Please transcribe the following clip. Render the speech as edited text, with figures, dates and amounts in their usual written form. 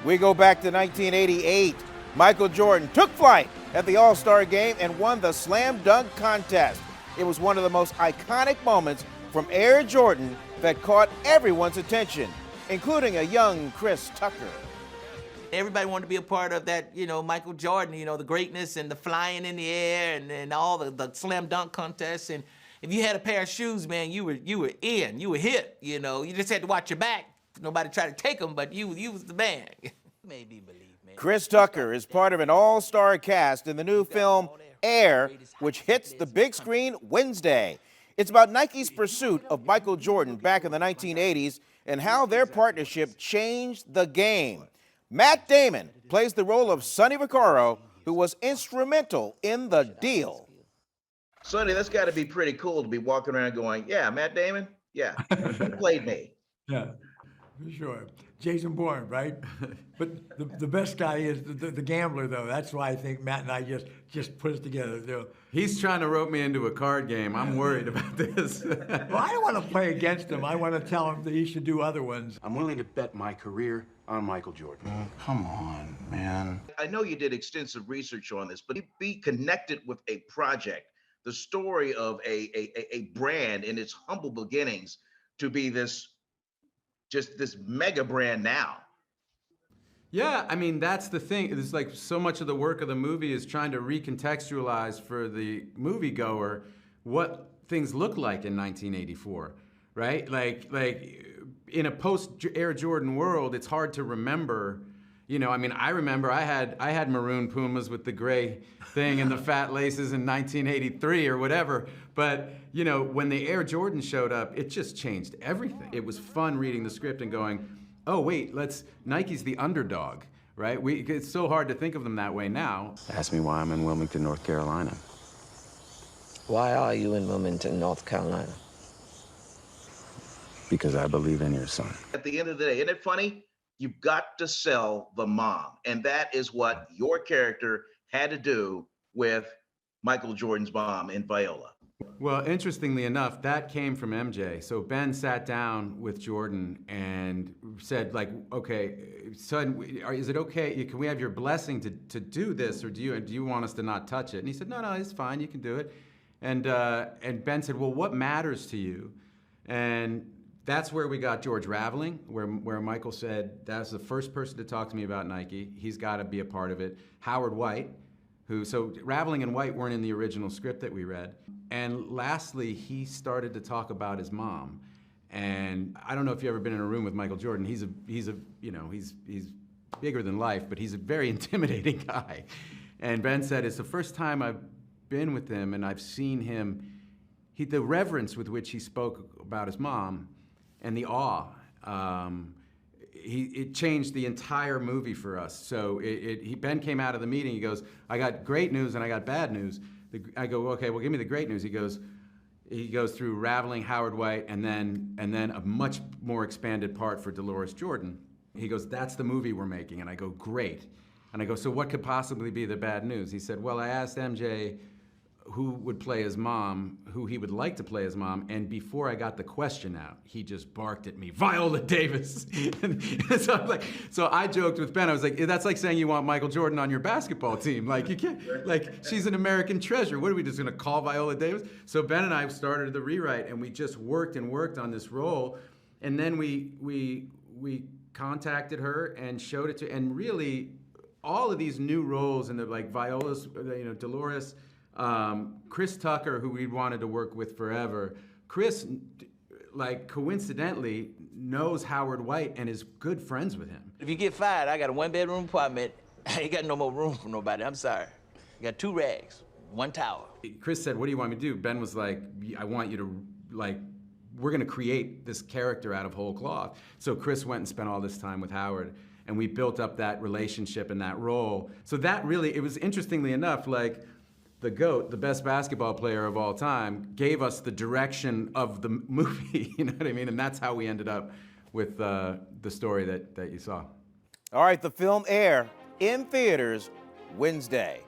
We go back to 1988. Michael Jordan took flight at the All-Star Game and won the slam dunk contest. It was one of the most iconic moments from Air Jordan that caught everyone's attention, including a young Chris Tucker. Everybody wanted to be a part of that, Michael Jordan, the greatness and the flying in the air and all the slam dunk contests. And if you had a pair of shoes, man, you were in, you were hit, You just had to watch your back. Nobody tried to take them, but you was the man. Made me believe, man. Chris Tucker is part of an all-star cast in the new film Air, which hits the big screen Wednesday. It's about Nike's pursuit of Michael Jordan back in the 1980s and how their partnership changed the game. Matt Damon plays the role of Sonny Vaccaro, who was instrumental in the deal. Sonny, that's got to be pretty cool to be walking around going, yeah, Matt Damon, yeah, he played me. Yeah, for sure. Jason Bourne, right? But the best guy is the gambler, though. That's why I think Matt and I just put it together. He's trying to rope me into a card game. I'm worried about this. Well, I don't want to play against him. I want to tell him that he should do other ones. I'm willing to bet my career on Michael Jordan. Come on, man. I know you did extensive research on this, but be connected with a project, the story of a brand in its humble beginnings to be this mega brand now. Yeah, I mean, that's the thing. It's like so much of the work of the movie is trying to recontextualize for the moviegoer what things look like in 1984, right? Like in a post-Air Jordan world, it's hard to remember. I remember I had maroon Pumas with the gray thing and the fat laces in 1983 or whatever. But, when the Air Jordan showed up, it just changed everything. It was fun reading the script and going, oh, wait, Nike's the underdog, right? It's so hard to think of them that way now. Ask me why I'm in Wilmington, North Carolina. Why are you in Wilmington, North Carolina? Because I believe in your son. At the end of the day, isn't it funny? You've got to sell the mom. And that is what your character had to do with Michael Jordan's mom in Viola. Well, interestingly enough, that came from MJ. So Ben sat down with Jordan and said, okay, son, is it okay? Can we have your blessing to do this, or do you want us to not touch it? And he said, no, it's fine, you can do it. And Ben said, well, what matters to you? And that's where we got George Raveling, where Michael said, that's the first person to talk to me about Nike. He's got to be a part of it. Howard White, so Raveling and White weren't in the original script that we read. And lastly, he started to talk about his mom. And I don't know if you've ever been in a room with Michael Jordan. He's bigger than life, but he's a very intimidating guy. And Ben said, it's the first time I've been with him and I've seen him, the reverence with which he spoke about his mom and the awe. It changed the entire movie for us. So Ben came out of the meeting, he goes, I got great news and I got bad news. I go, okay, well, give me the great news. He goes through Raveling, Howard White, and then a much more expanded part for Dolores Jordan. He goes, that's the movie we're making. And I go, great. And I go, so what could possibly be the bad news? He said, well, I asked MJ who would play his mom, who he would like to play his mom, and before I got the question out, he just barked at me, Viola Davis. So I joked with Ben, I was like, that's like saying you want Michael Jordan on your basketball team. You can't, she's an American treasure. What are we just gonna call Viola Davis? So Ben and I started the rewrite, and we just worked on this role, and then we contacted her and showed it to, and really, all of these new roles in the, Viola's, Dolores, Chris Tucker, who we'd wanted to work with forever. Chris, coincidentally, knows Howard White and is good friends with him. If you get fired, I got a one-bedroom apartment. I ain't got no more room for nobody. I'm sorry. I got 2 rags, 1 towel. Chris said, what do you want me to do? Ben was like, I want you to, we're gonna create this character out of whole cloth. So Chris went and spent all this time with Howard, and we built up that relationship and that role. So that really, it was interestingly enough, the GOAT, the best basketball player of all time, gave us the direction of the movie, you know what I mean? And that's how we ended up with the story that you saw. All right, the film Air in theaters Wednesday.